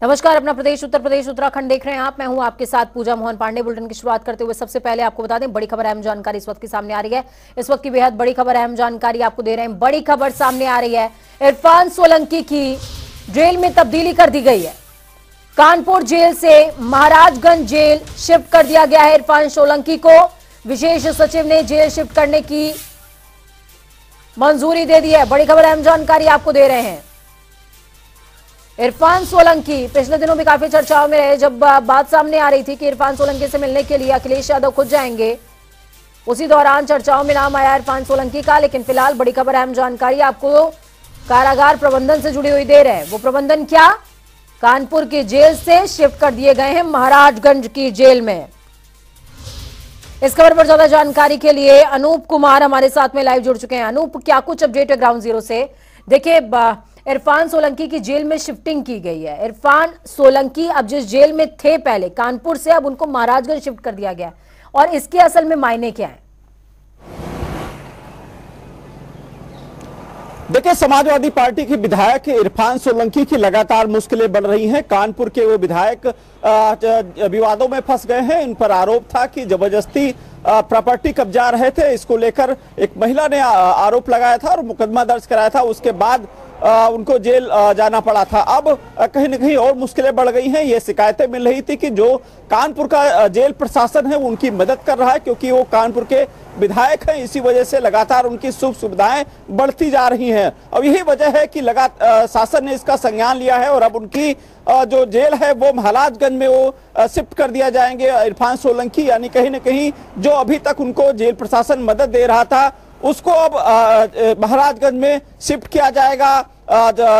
नमस्कार, अपना प्रदेश उत्तर प्रदेश उत्तराखंड देख रहे हैं आप। मैं हूं आपके साथ पूजा मोहन पांडे। बुलेटिन की शुरुआत करते हुए सबसे पहले आपको बता दें, बड़ी खबर, अहम जानकारी इस वक्त की सामने आ रही है। इस वक्त की बेहद बड़ी खबर, अहम जानकारी आपको दे रहे हैं। बड़ी खबर सामने आ रही है, इरफान सोलंकी की जेल में तब्दीली कर दी गई है। कानपुर जेल से महाराजगंज जेल शिफ्ट कर दिया गया है। इरफान सोलंकी को विशेष सचिव ने जेल शिफ्ट करने की मंजूरी दे दी है। बड़ी खबर, अहम जानकारी आपको दे रहे हैं। इरफान सोलंकी पिछले दिनों भी काफी चर्चाओं में रहे, जब बात सामने आ रही थी कि इरफान सोलंकी से मिलने के लिए अखिलेश यादव खुद जाएंगे। उसी दौरान चर्चाओं में नाम आया इरफान सोलंकी का। लेकिन फिलहाल बड़ी खबर, अहम जानकारी आपको कारागार प्रबंधन से जुड़ी हुई दे रहे हैं। वो प्रबंधन क्या? कानपुर की जेल से शिफ्ट कर दिए गए हैं महाराजगंज की जेल में। इस खबर पर ज्यादा जानकारी के लिए अनूप कुमार हमारे साथ में लाइव जुड़ चुके हैं। अनूप, क्या कुछ अपडेट है ग्राउंड जीरो से? देखिए, इरफान सोलंकी की जेल में शिफ्टिंग की गई है। इरफान सोलंकी अब जिस जेल में थे पहले कानपुर से, अब उनको महाराजगंज शिफ्ट कर दिया गया और इसके असल में मायने क्या है? देखिए, समाजवादी पार्टी के विधायक इरफान सोलंकी की लगातार मुश्किलें बढ़ रही हैं। कानपुर के वो विधायक विवादों में फंस गए हैं। इन पर आरोप था कि जबरदस्ती प्रॉपर्टी कब्जा रहे थे। इसको लेकर एक महिला ने आरोप लगाया था और मुकदमा दर्ज कराया था। उसके बाद उनको जेल जाना पड़ा था। अब कहीं न कहीं और मुश्किलें बढ़ गई हैं। ये शिकायतें मिल रही थी कि जो कानपुर का जेल प्रशासन है वो उनकी मदद कर रहा है, क्योंकि वो कानपुर के विधायक हैं। इसी वजह से लगातार उनकी सुख सुविधाएं बढ़ती जा रही हैं। अब यही वजह है कि लगातार शासन ने इसका संज्ञान लिया है और अब उनकी जो जेल है वो महाराजगंज में वो शिफ्ट कर दिया जाएंगे इरफान सोलंकी। यानी कहीं न कहीं जो अभी तक उनको जेल प्रशासन मदद दे रहा था उसको अब महाराजगंज में शिफ्ट किया जाएगा।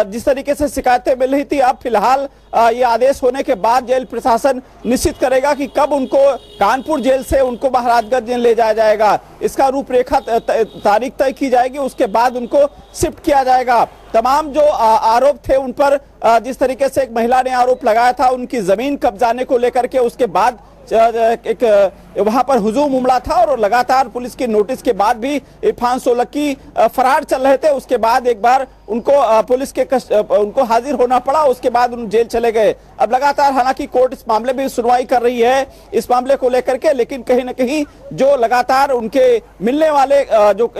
जिस तरीके से शिकायतें मिल रही थी, अब फिलहाल ये आदेश होने के बाद जेल प्रशासन निश्चित करेगा कि कब उनको कानपुर जेल से उनको महाराजगंज जेल ले जाया जाएगा। इसका रूपरेखा तारीख तय की जाएगी, उसके बाद उनको शिफ्ट किया जाएगा। तमाम जो आरोप थे उन पर जिस तरीके से एक महिला ने आरोप लगाया था उनकी जमीन कब्जाने को लेकर के, उसके बाद एक वहां पर हुजूम उमड़ा था और लगातार पुलिस के नोटिस के बाद भी इरफान सोलंकी फरार चल रहे थे। उसके बाद एक बार उनको पुलिस के उनको हाजिर होना पड़ा, उसके बाद उन जेल चले गए। अब लगातार हालांकि कोर्ट इस मामले में सुनवाई कर रही है इस मामले को लेकर के, लेकिन कहीं न कहीं जो लगातार उनके मिलने वाले जो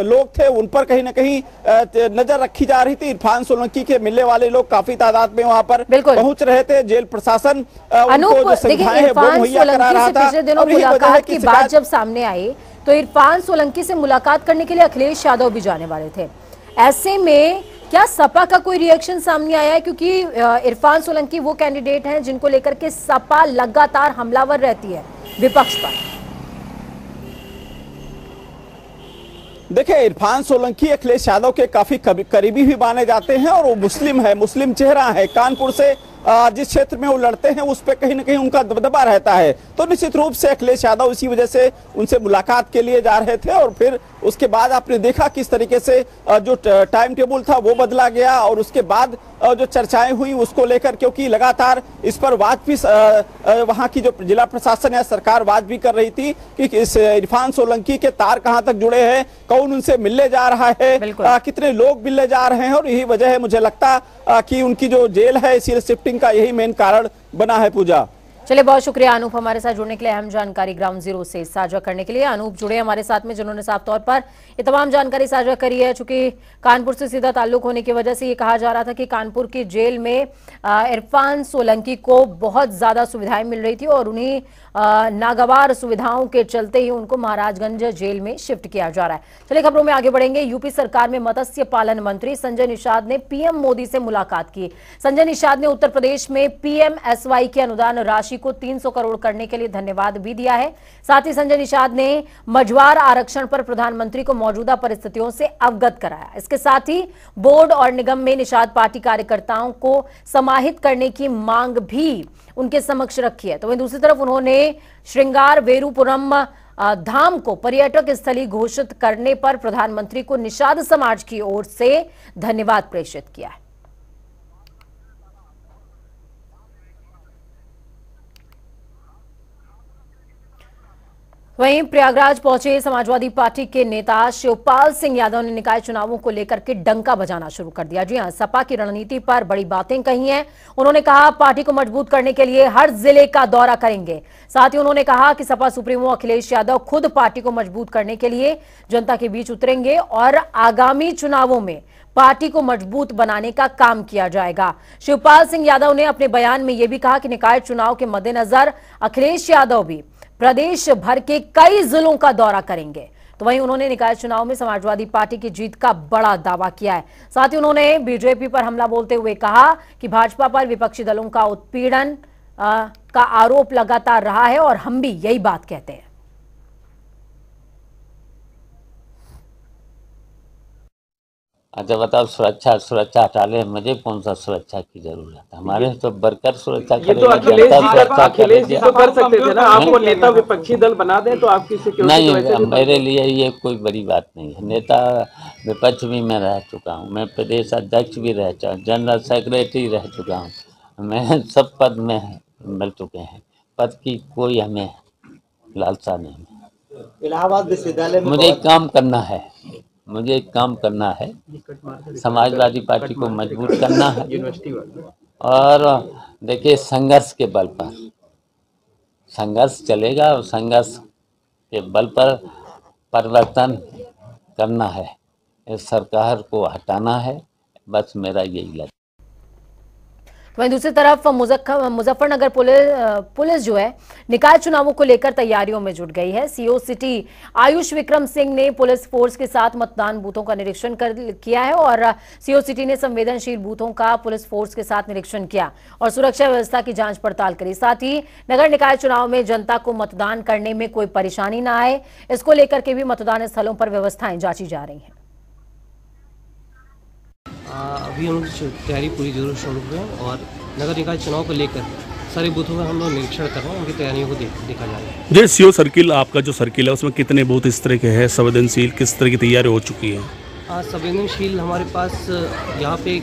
लोग थे उन पर कहीं न कहीं नजर रखी जा रही थी। इरफान सुलंकी के मिलने वाले लोग काफी तादाद में वहां पर पहुंच रहे थे। जेल प्रशासन उनको जो सुविधाएं है वो मुहैया करा रहा था। पिछले दिनों मुलाकात की बात जब सामने आई तो इरफान सोलंकी से मुलाकात करने के लिए अखिलेश यादव भी जाने वाले थे। ऐसे में क्या सपा का कोई रिएक्शन सामने आया है? क्योंकि इरफान सोलंकी वो कैंडिडेट हैं जिनको लेकर के सपा लगातार हमलावर रहती है विपक्ष पर। देखिए, इरफान सोलंकी अखिलेश यादव के काफी करीबी भी माने जाते हैं और वो मुस्लिम है, मुस्लिम चेहरा है। कानपुर से जिस क्षेत्र में वो लड़ते हैं उस पे कहीं न कहीं उनका दबदबा रहता है। तो निश्चित रूप से अखिलेश यादव इसी वजह से उनसे मुलाकात के लिए जा रहे थे और फिर उसके बाद आपने देखा किस तरीके से जो टाइम टेबल था वो बदला गया और उसके बाद जो चर्चाएं हुई उसको लेकर, क्योंकि लगातार इस पर बात भी वहां की जो जिला प्रशासन या सरकार बात भी कर रही थी कि इस इरफान सोलंकी के तार कहां तक जुड़े हैं, कौन उनसे मिलने जा रहा है, कितने लोग मिलने जा रहे हैं। और यही वजह है मुझे लगता कि उनकी जो जेल है इसी शिफ्टिंग का यही मेन कारण बना है। पूजा, चलिए, बहुत शुक्रिया अनूप हमारे साथ जुड़ने के लिए, अहम जानकारी ग्राउंड जीरो से साझा करने के लिए। अनूप जुड़े हमारे साथ में, जिन्होंने साफ तौर पर ये तमाम जानकारी साझा करी है। चूंकि कानपुर से सीधा ताल्लुक होने की वजह से ये कहा जा रहा था कि कानपुर की जेल में इरफान सोलंकी को बहुत ज्यादा सुविधाएं मिल रही थी और उन्हीं नागवार सुविधाओं के चलते ही उनको महाराजगंज जेल में शिफ्ट किया जा रहा है। चलिए, खबरों में आगे बढ़ेंगे। यूपी सरकार में मत्स्य पालन मंत्री संजय निषाद ने पीएम मोदी से मुलाकात की। संजय निषाद ने उत्तर प्रदेश में पीएमएसवाई की अनुदान राशि को 300 करोड़ करने के लिए धन्यवाद भी दिया है। साथ ही संजय निषाद ने मझवार आरक्षण पर प्रधानमंत्री को मौजूदा परिस्थितियों से अवगत कराया। इसके साथ ही बोर्ड और निगम में निषाद पार्टी कार्यकर्ताओं को समाहित करने की मांग भी उनके समक्ष रखी है। तो वहीं दूसरी तरफ उन्होंने श्रृंगार वेरुपुरम धाम को पर्यटक स्थली घोषित करने पर प्रधानमंत्री को निषाद समाज की ओर से धन्यवाद प्रेषित किया है। वहीं प्रयागराज पहुंचे समाजवादी पार्टी के नेता शिवपाल सिंह यादव ने निकाय चुनावों को लेकर के डंका बजाना शुरू कर दिया। जी हां, सपा की रणनीति पर बड़ी बातें कही हैं। उन्होंने कहा पार्टी को मजबूत करने के लिए हर जिले का दौरा करेंगे। साथ ही उन्होंने कहा कि सपा सुप्रीमो अखिलेश यादव खुद पार्टी को मजबूत करने के लिए जनता के बीच उतरेंगे और आगामी चुनावों में पार्टी को मजबूत बनाने का काम किया जाएगा। शिवपाल सिंह यादव ने अपने बयान में यह भी कहा कि निकाय चुनाव के मद्देनजर अखिलेश यादव भी प्रदेश भर के कई जिलों का दौरा करेंगे। तो वहीं उन्होंने निकाय चुनाव में समाजवादी पार्टी की जीत का बड़ा दावा किया है। साथ ही उन्होंने बीजेपी पर हमला बोलते हुए कहा कि भाजपा पर विपक्षी दलों का उत्पीड़न का आरोप लगातार रहा है और हम भी यही बात कहते हैं। अच्छा बताओ, सुरक्षा हटा ले, मुझे कौन सा सुरक्षा की जरूरत है? हमारे तो वर्कर सुरक्षा ये तो अखिलेश जी तो कर सकते थे ना, आपको नेता विपक्षी दल बना दें तो आपकी सिक्योरिटी नहीं, मेरे लिए ये कोई बड़ी बात नहीं है। नेता विपक्ष भी मैं रह चुका हूँ, मैं प्रदेश अध्यक्ष भी रह चुका हूँ, जनरल सेक्रेटरी रह चुका हूँ, मैं सब पद में मिल चुके हैं। पद की कोई हमें लालसा नहीं। इलाहाबाद विश्वविद्यालय में मुझे काम करना है, मुझे काम करना है, समाजवादी पार्टी को मजबूत करना है। और देखिए, संघर्ष के बल पर संघर्ष चलेगा और संघर्ष के बल पर परिवर्तन करना है, इस सरकार को हटाना है, बस मेरा यही लक्ष्य। वहीं दूसरी तरफ मुजफ्फरनगर पुलिस जो है निकाय चुनावों को लेकर तैयारियों में जुट गई है। सीओ सिटी आयुष विक्रम सिंह ने पुलिस फोर्स के साथ मतदान बूथों का निरीक्षण किया है और सीओ सिटी ने संवेदनशील बूथों का पुलिस फोर्स के साथ निरीक्षण किया और सुरक्षा व्यवस्था की जांच पड़ताल करी। साथ ही नगर निकाय चुनाव में जनता को मतदान करने में कोई परेशानी न आए, इसको लेकर के भी मतदान स्थलों पर व्यवस्थाएं जांची जा रही हैं। अभी हम तैयारी पूरी जोरों शोरों पे है और नगर निकाय चुनाव को लेकर सारे बूथों का हम लोग निरीक्षण कर रहे हैं, उनकी तैयारियों को देखा जा रहा है। जी, सीओ सर्किल आपका जो सर्किल है उसमें कितने बूथ इस तरह के हैं संवेदनशील, किस तरह की तैयारी हो चुकी है? संवेदनशील हमारे पास यहाँ पे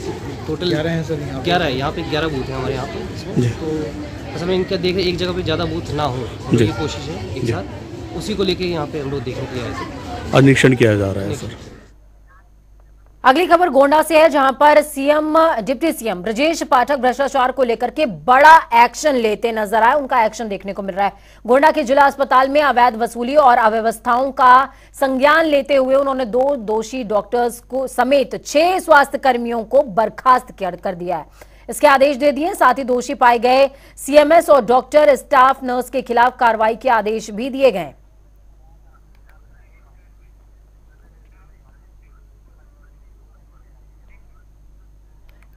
टोटल 11 है, यहाँ पे 11 बूथ है हमारे यहाँ पे। तो असल में इनका देख एक जगह पे ज़्यादा बूथ ना हो, ये कोशिश है एक साथ, उसी को लेकर यहाँ पे हम लोग देखने के लिए आए थे और निरीक्षण किया जा रहा है सर। अगली खबर गोंडा से है, जहां पर डिप्टी सीएम ब्रजेश पाठक भ्रष्टाचार को लेकर के बड़ा एक्शन लेते नजर आए। उनका एक्शन देखने को मिल रहा है। गोंडा के जिला अस्पताल में अवैध वसूली और अव्यवस्थाओं का संज्ञान लेते हुए उन्होंने 2 दोषी डॉक्टर्स को समेत 6 स्वास्थ्य कर्मियों को बर्खास्त कर दिया है, इसके आदेश दे दिए। साथ ही दोषी पाए गए सीएमएस और डॉक्टर स्टाफ नर्स के खिलाफ कार्रवाई के आदेश भी दिए गए।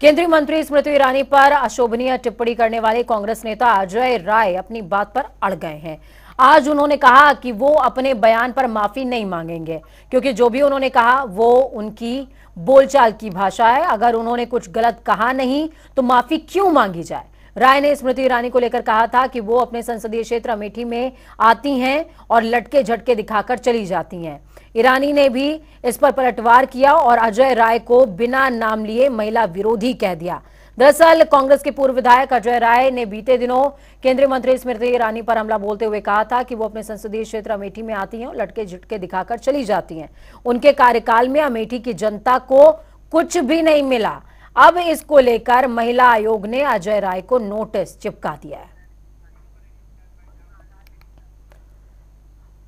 केंद्रीय मंत्री स्मृति ईरानी पर अशोभनीय टिप्पणी करने वाले कांग्रेस नेता अजय राय अपनी बात पर अड़ गए हैं। आज उन्होंने कहा कि वो अपने बयान पर माफी नहीं मांगेंगे, क्योंकि जो भी उन्होंने कहा वो उनकी बोलचाल की भाषा है। अगर उन्होंने कुछ गलत कहा नहीं तो माफी क्यों मांगी जाए। राय ने स्मृति ईरानी को लेकर कहा था कि वो अपने संसदीय क्षेत्र अमेठी में आती हैं और लटके झटके दिखाकर चली जाती हैं। ईरानी ने भी इस पर पलटवार किया और अजय राय को बिना नाम लिए महिला विरोधी कह दिया। दरअसल कांग्रेस के पूर्व विधायक अजय राय ने बीते दिनों केंद्रीय मंत्री स्मृति ईरानी पर हमला बोलते हुए कहा था कि वो अपने संसदीय क्षेत्र अमेठी में आती हैं और लटके झटके दिखाकर चली जाती हैं। उनके कार्यकाल में अमेठी की जनता को कुछ भी नहीं मिला। अब इसको लेकर महिला आयोग ने अजय राय को नोटिस चिपका दिया है।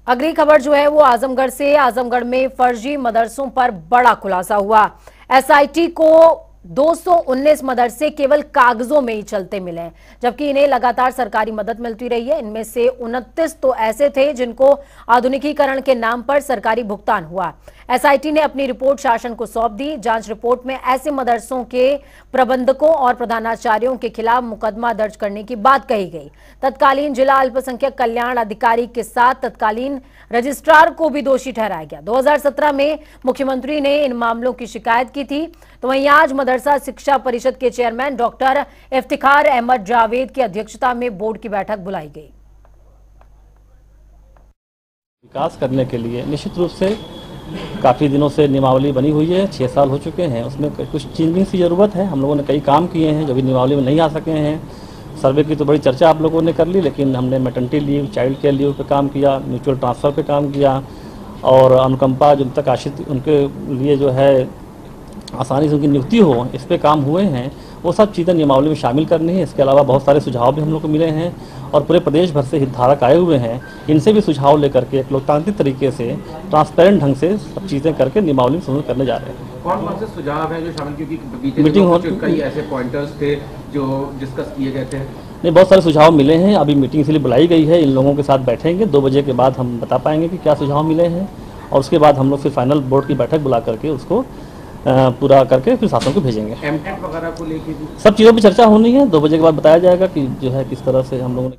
अगली खबर जो है वो आजमगढ़ से। आजमगढ़ में फर्जी मदरसों पर बड़ा खुलासा हुआ। एसआईटी को 219 मदरसे केवल कागजों में ही चलते मिले हैं, जबकि इन्हें लगातार सरकारी मदद मिलती रही है। इनमें से 29 तो ऐसे थे जिनको आधुनिकीकरण के नाम पर सरकारी भुगतान हुआ। एसआईटी ने अपनी रिपोर्ट शासन को सौंप दी। जांच रिपोर्ट में ऐसे मदरसों के प्रबंधकों और प्रधानाचार्यों के खिलाफ मुकदमा दर्ज करने की बात कही गई। तत्कालीन जिला अल्पसंख्यक कल्याण अधिकारी के साथ तत्कालीन रजिस्ट्रार को भी दोषी ठहराया गया। 2017 में मुख्यमंत्री ने इन मामलों की शिकायत की थी। तो वहीं आज मदरसा शिक्षा परिषद के चेयरमैन डॉक्टर इफ्तिखार अहमद जावेद की अध्यक्षता में बोर्ड की बैठक बुलाई गई। विकास करने के लिए निश्चित रूप से काफ़ी दिनों से नियमावली बनी हुई है, 6 साल हो चुके हैं। उसमें कुछ चेंजिंग की ज़रूरत है। हम लोगों ने कई काम किए हैं जो भी नियमावली में नहीं आ सके हैं। सर्वे की तो बड़ी चर्चा आप लोगों ने कर ली, लेकिन हमने maternity leave, child care leave पे काम किया, म्यूचुअल ट्रांसफ़र पे काम किया और अनुकंपा जिन तक आश्रित उनके लिए जो है आसानी से उनकी नियुक्ति हो, इस पे काम हुए हैं। वो सब चीज़ें नियमावली में शामिल करनी है। इसके अलावा बहुत सारे सुझाव भी हम लोग को मिले हैं और पूरे प्रदेश भर से हितधारक आए हुए हैं। इनसे भी सुझाव लेकर के एक लोकतांत्रिक तरीके से ट्रांसपेरेंट ढंग से सब चीज़ें करके नियमावली में संशोधन करने जा रहे हैं। कौन कौन से सुझाव हैं जो शामिल, क्योंकि मीटिंग हो कई ऐसे पॉइंटर्स थे जो डिस्कस किए गए थे? नहीं, बहुत सारे सुझाव मिले हैं। अभी मीटिंग इसलिए बुलाई गई है, इन लोगों के साथ बैठेंगे, 2 बजे के बाद हम बता पाएंगे कि क्या सुझाव मिले हैं और उसके बाद हम लोग फिर फाइनल बोर्ड की बैठक बुला करके उसको पूरा करके फिर शासन को भेजेंगे। एमटेक वगैरह को लेकर सब चीज़ों पर चर्चा होनी है। 2 बजे के बाद बताया जाएगा कि जो है किस तरह से हम लोगों ने।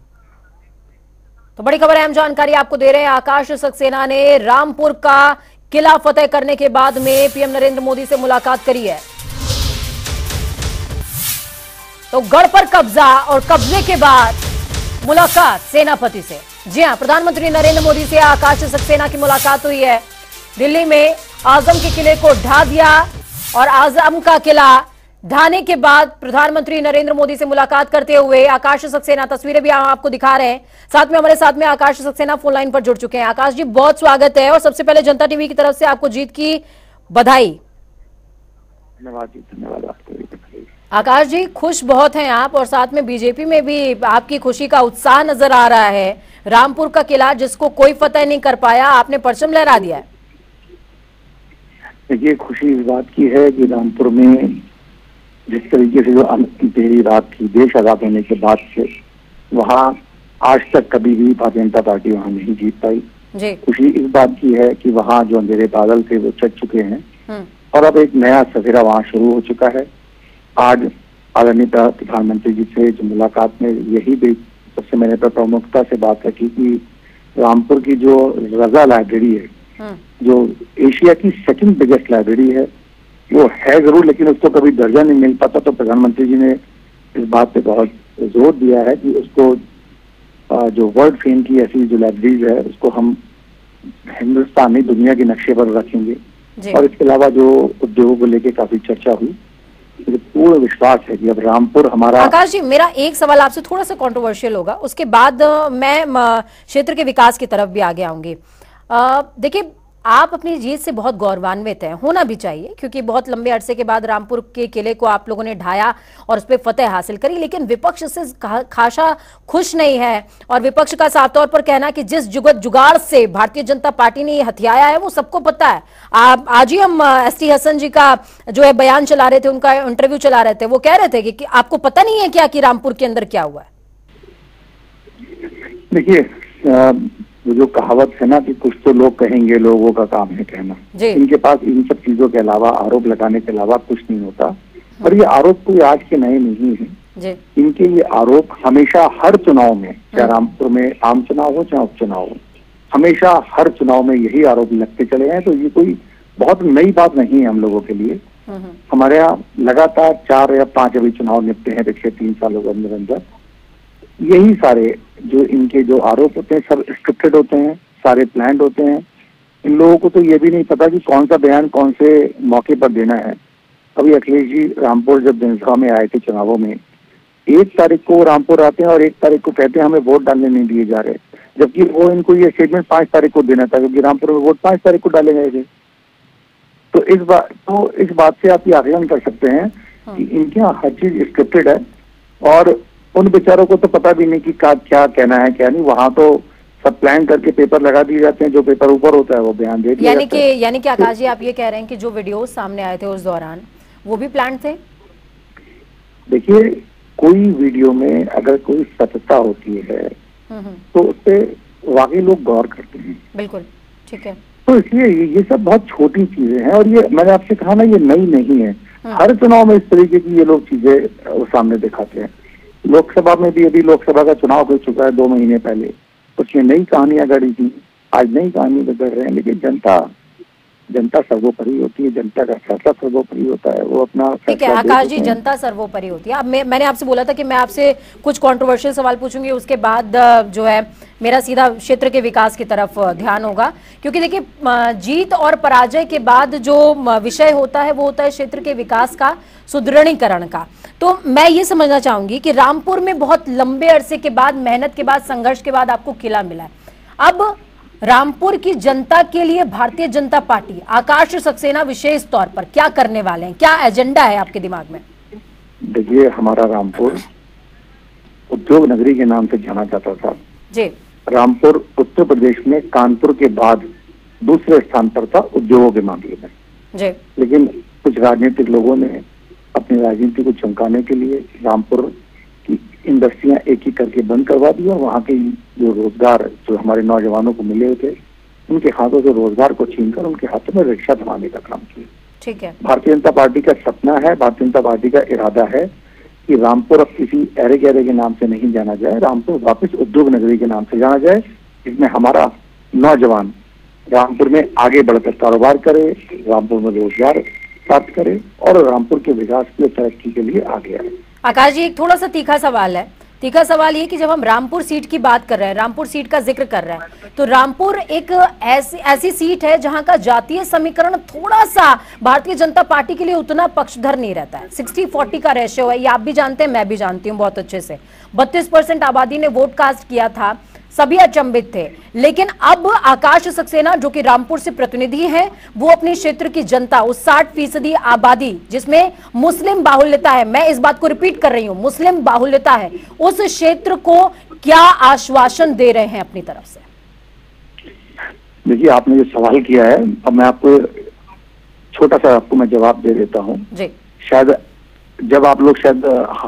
तो बड़ी खबर, अहम जानकारी आपको दे रहे हैं। आकाश सक्सेना ने रामपुर का किला फतेह करने के बाद में पीएम नरेंद्र मोदी से मुलाकात करी है। तो गढ़ पर कब्जा और कब्जे के बाद मुलाकात सेनापति से। जी हां, प्रधानमंत्री नरेंद्र मोदी से आकाश सक्सेना की मुलाकात हुई है। दिल्ली में आजम के किले को ढा दिया और आजम का किला ढाने के बाद प्रधानमंत्री नरेंद्र मोदी से मुलाकात करते हुए आकाश सक्सेना, तस्वीरें भी आपको दिखा रहे हैं। साथ में हमारे साथ में आकाश सक्सेना फोन लाइन पर जुड़ चुके हैं। आकाश जी, बहुत स्वागत है और सबसे पहले जनता टीवी की तरफ से आपको जीत की बधाई। धन्यवाद जी, धन्यवाद आपको भी। आकाश जी, खुश बहुत हैं आप और साथ में बीजेपी में भी आपकी खुशी का उत्साह नजर आ रहा है। रामपुर का किला जिसको कोई फतेह नहीं कर पाया, आपने परचम लहरा दिया है। देखिए, खुशी इस बात की है कि रामपुर में जिस तरीके से जो अंधेरी रात थी देश आजाद होने के बाद से, वहाँ आज तक कभी भी भारतीय जनता पार्टी वहाँ नहीं जीत पाई। खुशी इस बात की है कि वहाँ जो अंधेरे बादल थे वो छट चुके हैं और अब एक नया सवेरा वहाँ शुरू हो चुका है। आज आदरणीय प्रधानमंत्री जी से जो मुलाकात में यही भी सबसे मैंने प्रमुखता से बात रखी कि रामपुर की जो रजा लाइब्रेरी है, जो एशिया की सेकंड बिगेस्ट लाइब्रेरी है, वो है जरूर, लेकिन उसको कभी दर्जा नहीं मिल पाता। तो प्रधानमंत्री जी ने इस बात पे बहुत जोर दिया है कि उसको जो वर्ल्ड फेम की ऐसी जो लाइब्रेरीज है उसको हम हिंदुस्तानी दुनिया के नक्शे पर रखेंगे। और इसके अलावा जो उद्योगों को लेकर काफी चर्चा हुई, मुझे पूर्ण विश्वास है कि अब रामपुर हमारा। आकाश जी, मेरा एक सवाल आपसे थोड़ा सा कंट्रोवर्शियल होगा, उसके बाद मैं क्षेत्र के विकास की तरफ भी आगे आऊंगी। देखिए, आप अपनी जीत से बहुत गौरवान्वित हैं, होना भी चाहिए, क्योंकि बहुत लंबे अरसे के बाद रामपुर के किले को आप लोगों ने ढाया और उस पर फतेह हासिल करी। लेकिन विपक्ष से खासा खुश नहीं है और विपक्ष का साफ तौर पर कहना कि जिस जुगाड़ से भारतीय जनता पार्टी ने ये हथियाया है वो सबको पता है। आज ही हम ST हसन जी का जो है बयान चला रहे थे, उनका इंटरव्यू चला रहे थे, वो कह रहे थे कि आपको पता नहीं है क्या कि रामपुर के अंदर क्या हुआ है। देखिए, वो जो कहावत है ना कि कुछ तो लोग कहेंगे, लोगों का काम है कहना। इनके पास इन सब चीजों के अलावा, आरोप लगाने के अलावा कुछ नहीं होता। और ये आरोप कोई आज के नए नहीं है। इनके ये आरोप हमेशा हर चुनाव में, चाहे रामपुर में आम चुनाव हो चाहे उपचुनाव हो, हमेशा हर चुनाव में यही आरोप लगते चले हैं। तो ये कोई बहुत नई बात नहीं है हम लोगों के लिए। हमारे यहाँ लगातार 4 या 5 अभी चुनाव निपटे हैं पिछले 3 सालों के अंदर। यही सारे जो इनके जो आरोप होते हैं सब स्क्रिप्टेड होते हैं, सारे प्लान्ड होते हैं। इन लोगों को तो ये भी नहीं पता कि कौन सा बयान कौन से मौके पर देना है। अभी अखिलेश जी रामपुर जब जनसभा में आए थे चुनावों में, 1 तारीख को रामपुर आते हैं और 1 तारीख को कहते हैं हमें वोट डालने नहीं दिए जा रहे, जबकि वो इनको ये स्टेटमेंट 5 तारीख को देना था, क्योंकि रामपुर में वोट 5 तारीख को डाले गए थे। तो इस बात से आप ये आकलन कर सकते हैं कि इनके यहाँ हर चीज स्क्रिप्टेड है और उन बेचारों को तो पता भी नहीं कि क्या कहना है क्या नहीं। वहां तो सब प्लान करके पेपर लगा दिए जाते हैं, जो पेपर ऊपर होता है वो बयान दे दिया जाता है। यानी कि आकाश जी, आप ये कह रहे हैं कि जो वीडियोस सामने आए थे उस दौरान वो भी प्लान थे? देखिए, कोई वीडियो में अगर कोई सत्यता होती है तो उस पर वाकई लोग गौर करते हैं। बिल्कुल ठीक है। तो इसलिए ये सब बहुत छोटी चीजें हैं और ये मैंने आपसे कहा ना, ये नई नहीं है। हर चुनाव में इस तरीके की ये लोग चीजें सामने दिखाते हैं। लोकसभा में भी, अभी लोकसभा का चुनाव हो चुका है 2 महीने पहले, उसमें नई कहानियां गढ़ी थी, आज नई कहानी गढ़ रहे हैं। लेकिन जनता जनता सर्वोपरि होती है, जनता का फैसला सर्वोपरि होता है, वो अपना ठीक है आकाश जी, जनता सर्वोपरि होती है। अब मैंने आपसे बोला था कि मैं आपसे कुछ कंट्रोवर्शियल सवाल पूछूंगी, उसके बाद जो है मेरा सीधा क्षेत्र के विकास की तरफ ध्यान होगा, क्योंकि देखिए जीत और पराजय के बाद जो विषय होता है वो होता है क्षेत्र के विकास का, सुदृढ़ीकरण का। तो मैं ये समझना चाहूंगी कि रामपुर में बहुत लंबे अरसे के बाद, मेहनत के बाद, संघर्ष के बाद आपको किला मिला है। अब रामपुर की जनता के लिए भारतीय जनता पार्टी, आकाश सक्सेना विशेष तौर पर क्या करने वाले हैं, क्या एजेंडा है आपके दिमाग में? देखिए, हमारा रामपुर उद्योग नगरी के नाम से जाना जाता था जी। रामपुर उत्तर प्रदेश में कानपुर के बाद दूसरे स्थान पर था उद्योगों के मामले में जी। लेकिन कुछ राजनीतिक लोगों ने अपनी राजनीति को चमकाने के लिए रामपुर की इंडस्ट्रियां एक एक करके बंद करवा दी और वहाँ के जो रोजगार जो हमारे नौजवानों को मिले थे उनके हाथों से रोजगार को छीनकर उनके हाथों में रिक्शा थमाने का काम किया। ठीक है। भारतीय जनता पार्टी का सपना है, भारतीय जनता पार्टी का इरादा है कि रामपुर अब किसी ऐरे गहरे के नाम से नहीं जाना जाए, रामपुर वापस उद्योग नगरी के नाम से जाना जाए, इसमें हमारा नौजवान रामपुर में आगे बढ़कर कारोबार करे, रामपुर में रोजगार प्राप्त करे और रामपुर के विकास की तरक्की के लिए आगे आए। आकाश जी, एक थोड़ा सा तीखा सवाल है। तीखा सवाल ये कि जब हम रामपुर सीट की बात कर रहे हैं, रामपुर सीट का जिक्र कर रहे हैं, तो रामपुर एक ऐसी सीट है जहां का जातीय समीकरण थोड़ा सा भारतीय जनता पार्टी के लिए उतना पक्षधर नहीं रहता है। 60-40 का रेशियो है, ये आप भी जानते हैं, मैं भी जानती हूँ बहुत अच्छे से। 32% आबादी ने वोट कास्ट किया था, सभी अचंभित थे। लेकिन अब आकाश सक्सेना जो कि रामपुर से प्रतिनिधि हैं, वो अपने क्षेत्र की जनता, उस 60% आबादी जिसमें मुस्लिम बाहुल्यता है, मैं इस बात को रिपीट कर रही हूं, मुस्लिम बाहुल्यता है, उस क्षेत्र को क्या आश्वासन दे रहे हैं अपनी तरफ से? देखिए, आपने जो सवाल किया है, अब मैं आपको छोटा सा आपको मैं जवाब दे देता हूँ जी। शायद जब आप लोग, शायद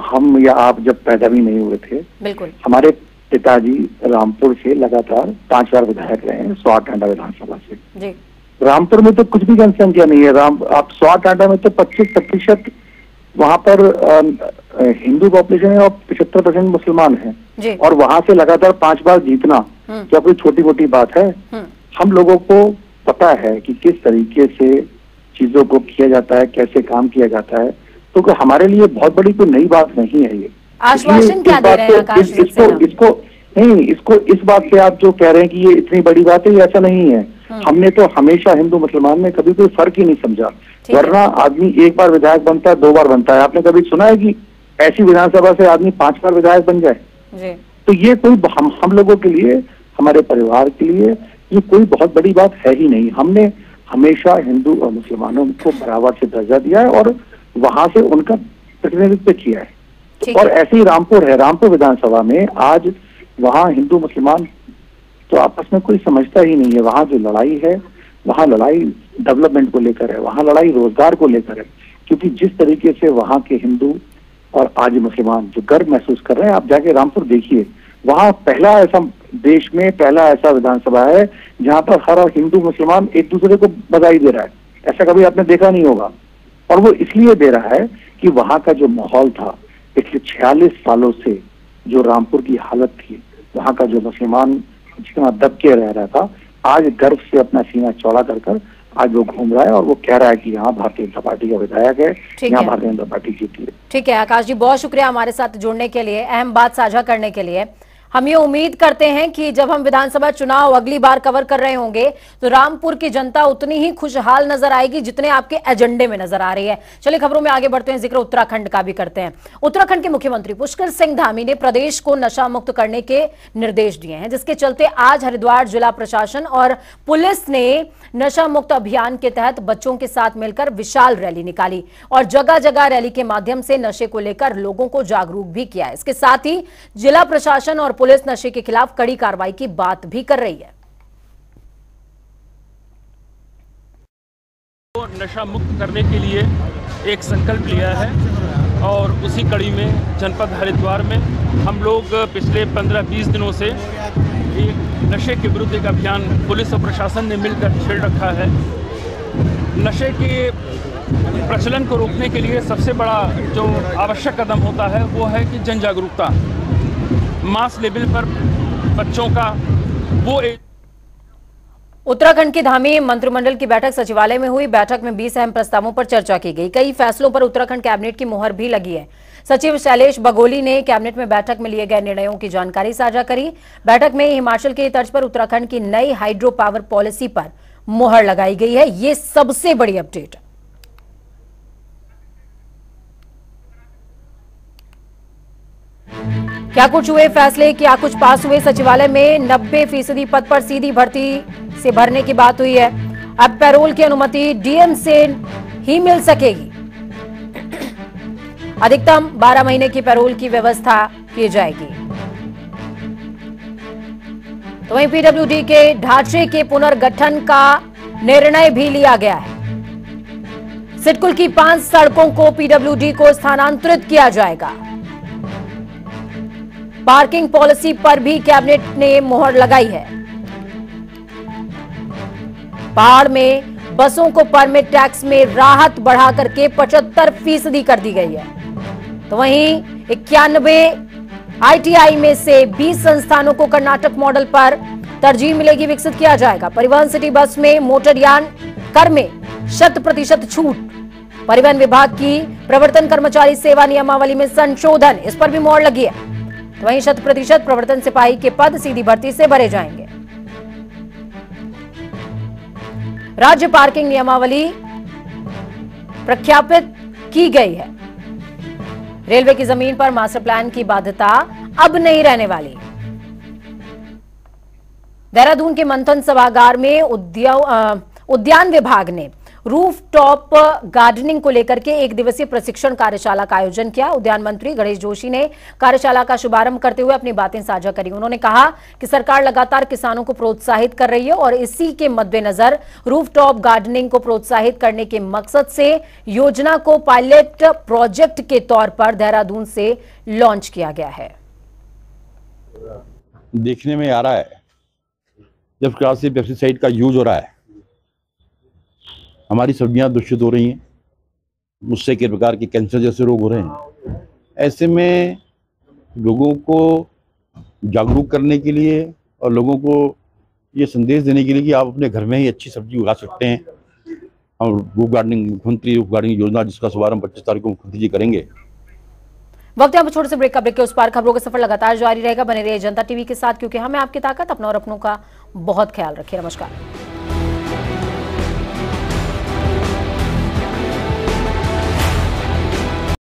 हम या आप जब पैदा भी नहीं हुए थे, बिल्कुल, हमारे पिताजी रामपुर से लगातार 5 बार विधायक रहे हैं, स्वाट टांडा विधानसभा से जी। रामपुर में तो कुछ भी जनसंख्या नहीं है। आप स्वाट टांडा में तो 25% वहां पर हिंदू पॉपुलेशन है और 75% मुसलमान है, और वहां से लगातार 5 बार जीतना क्या कोई छोटी मोटी बात है? हम लोगों को पता है कि किस तरीके से चीजों को किया जाता है, कैसे काम किया जाता है, तो हमारे लिए बहुत बड़ी कोई नई बात नहीं है ये। आश्वासन क्या दे रहे हैं आकाश? इसको नहीं, इसको इस बात से आप जो कह रहे हैं कि ये इतनी बड़ी बात है, ये ऐसा नहीं है। हमने तो हमेशा हिंदू मुसलमान में कभी कोई फर्क ही नहीं समझा, वरना आदमी एक बार विधायक बनता है, 2 बार बनता है। आपने कभी सुना है कि ऐसी विधानसभा से आदमी 5 बार विधायक बन जाए? तो ये कोई हम लोगों के लिए, हमारे परिवार के लिए ये कोई बहुत बड़ी बात है ही नहीं। हमने हमेशा हिंदू और मुसलमानों को बराबर से दर्जा दिया है और वहां से उनका प्रतिनिधित्व किया है। और ऐसे ही रामपुर है, रामपुर विधानसभा में आज वहाँ हिंदू मुसलमान तो आपस में कोई समझता ही नहीं है। वहाँ जो लड़ाई है, वहाँ लड़ाई डेवलपमेंट को लेकर है, वहाँ लड़ाई रोजगार को लेकर है, क्योंकि जिस तरीके से वहाँ के हिंदू और आज मुसलमान जो गर्व महसूस कर रहे हैं, आप जाके रामपुर देखिए, वहाँ पहला ऐसा, देश में पहला ऐसा विधानसभा है जहाँ पर हर हिंदू मुसलमान एक दूसरे को बधाई दे रहा है। ऐसा कभी आपने देखा नहीं होगा, और वो इसलिए दे रहा है कि वहाँ का जो माहौल था पिछले 46 सालों से, जो रामपुर की हालत थी, वहाँ का जो मुसलमान जितना दब के रह रहा था, आज गर्व से अपना सीना चौड़ा कर आज वो घूम रहा है और वो कह रहा है कि यहाँ भारतीय जनता पार्टी का विधायक है, यहाँ भारतीय जनता पार्टी जीती है। ठीक है आकाश जी, बहुत शुक्रिया हमारे साथ जुड़ने के लिए, अहम बात साझा करने के लिए। हम ये उम्मीद करते हैं कि जब हम विधानसभा चुनाव अगली बार कवर कर रहे होंगे तो रामपुर की जनता उतनी ही खुशहाल नजर आएगी जितने आपके एजेंडे में नजर आ रही है। चलिए खबरों में आगे बढ़ते हैं, जिक्र उत्तराखंड का भी करते हैं। उत्तराखंड के मुख्यमंत्री पुष्कर सिंह धामी ने प्रदेश को नशा मुक्त करने के निर्देश दिए हैं, जिसके चलते आज हरिद्वार जिला प्रशासन और पुलिस ने नशा मुक्त अभियान के तहत बच्चों के साथ मिलकर विशाल रैली निकाली और जगह जगह रैली के माध्यम से नशे को लेकर लोगों को जागरूक भी किया है। इसके साथ ही जिला प्रशासन और पुलिस नशे के खिलाफ कड़ी कार्रवाई की बात भी कर रही है। तो नशा मुक्त करने के लिए एक संकल्प लिया है और उसी कड़ी में जनपद हरिद्वार में हम लोग पिछले 15-20 दिनों से एक नशे के विरुद्ध एक अभियान पुलिस और प्रशासन ने मिलकर छेड़ रखा है। नशे के प्रचलन को रोकने के लिए सबसे बड़ा जो आवश्यक कदम होता है वो है कि जन जागरूकता, मास लेवल पर बच्चों का वो उत्तराखंड की धामी मंत्रिमंडल की बैठक सचिवालय में हुई। बैठक में 20 अहम प्रस्तावों पर चर्चा की गई। कई फैसलों पर उत्तराखंड कैबिनेट की मुहर भी लगी है। सचिव शैलेश बगोली ने कैबिनेट में बैठक में लिए गए निर्णयों की जानकारी साझा करी। बैठक में हिमाचल की तर्ज पर उत्तराखंड की नई हाइड्रो पावर पॉलिसी पर मुहर लगाई गई है। ये सबसे बड़ी अपडेट है। क्या कुछ हुए फैसले, क्या कुछ पास हुए। सचिवालय में 90% पद पर सीधी भर्ती से भरने की बात हुई है। अब पैरोल की अनुमति डीएम से ही मिल सकेगी। अधिकतम 12 महीने की पैरोल की व्यवस्था की जाएगी। तो वहीं पीडब्ल्यूडी के ढांचे के पुनर्गठन का निर्णय भी लिया गया है। सिडकुल की 5 सड़कों को पीडब्ल्यूडी को स्थानांतरित किया जाएगा। पार्किंग पॉलिसी पर भी कैबिनेट ने मुहर लगाई है। पहाड़ में बसों को परमिट टैक्स में राहत बढ़ा करके 75% कर दी गई है। तो वहीं 91 आईटीआई में से 20 संस्थानों को कर्नाटक मॉडल पर तरजीह मिलेगी, विकसित किया जाएगा। परिवहन सिटी बस में मोटरयान कर में 100% छूट। परिवहन विभाग की प्रवर्तन कर्मचारी सेवा नियमावली में संशोधन, इस पर भी मोहर लगी है। तो वहीं 100% प्रवर्तन सिपाही के पद सीधी भर्ती से भरे जाएंगे। राज्य पार्किंग नियमावली प्रख्यापित की गई है। रेलवे की जमीन पर मास्टर प्लान की बाध्यता अब नहीं रहने वाली। देहरादून के मंथन सभागार में उद्यान विभाग ने रूफटॉप गार्डनिंग को लेकर के 1 दिवसीय प्रशिक्षण कार्यशाला का आयोजन किया। उद्यान मंत्री गणेश जोशी ने कार्यशाला का शुभारंभ करते हुए अपनी बातें साझा करी। उन्होंने कहा कि सरकार लगातार किसानों को प्रोत्साहित कर रही है और इसी के मद्देनजर रूफटॉप गार्डनिंग को प्रोत्साहित करने के मकसद से योजना को पायलट प्रोजेक्ट के तौर पर देहरादून से लॉन्च किया गया है। देखने में आ रहा है जब प्रकार से पेस्टिसाइड का यूज हो रहा है, हमारी सब्जियां दूषित हो रही हैं, मुझसे कई प्रकार के कैंसर जैसे रोग हो रहे हैं। ऐसे में लोगों को जागरूक करने के लिए और लोगों को ये संदेश देने के लिए कि आप अपने घर में ही अच्छी सब्जी उगा सकते हैं, और रूफ गार्डनिंग, मुख्यमंत्री रूफ गार्डनिंग योजना जिसका शुभारंभ 25 तारीख को मुख्यमंत्री जी करेंगे। वक्त यहाँ पर छोटे से ब्रेक का। ब्रेक के उस पार खबरों का सफर लगातार जारी रहेगा। बने रहिए जनता टीवी के साथ, क्योंकि हमें आपकी ताकत, अपना और अपनों का बहुत ख्याल रखिए। नमस्कार।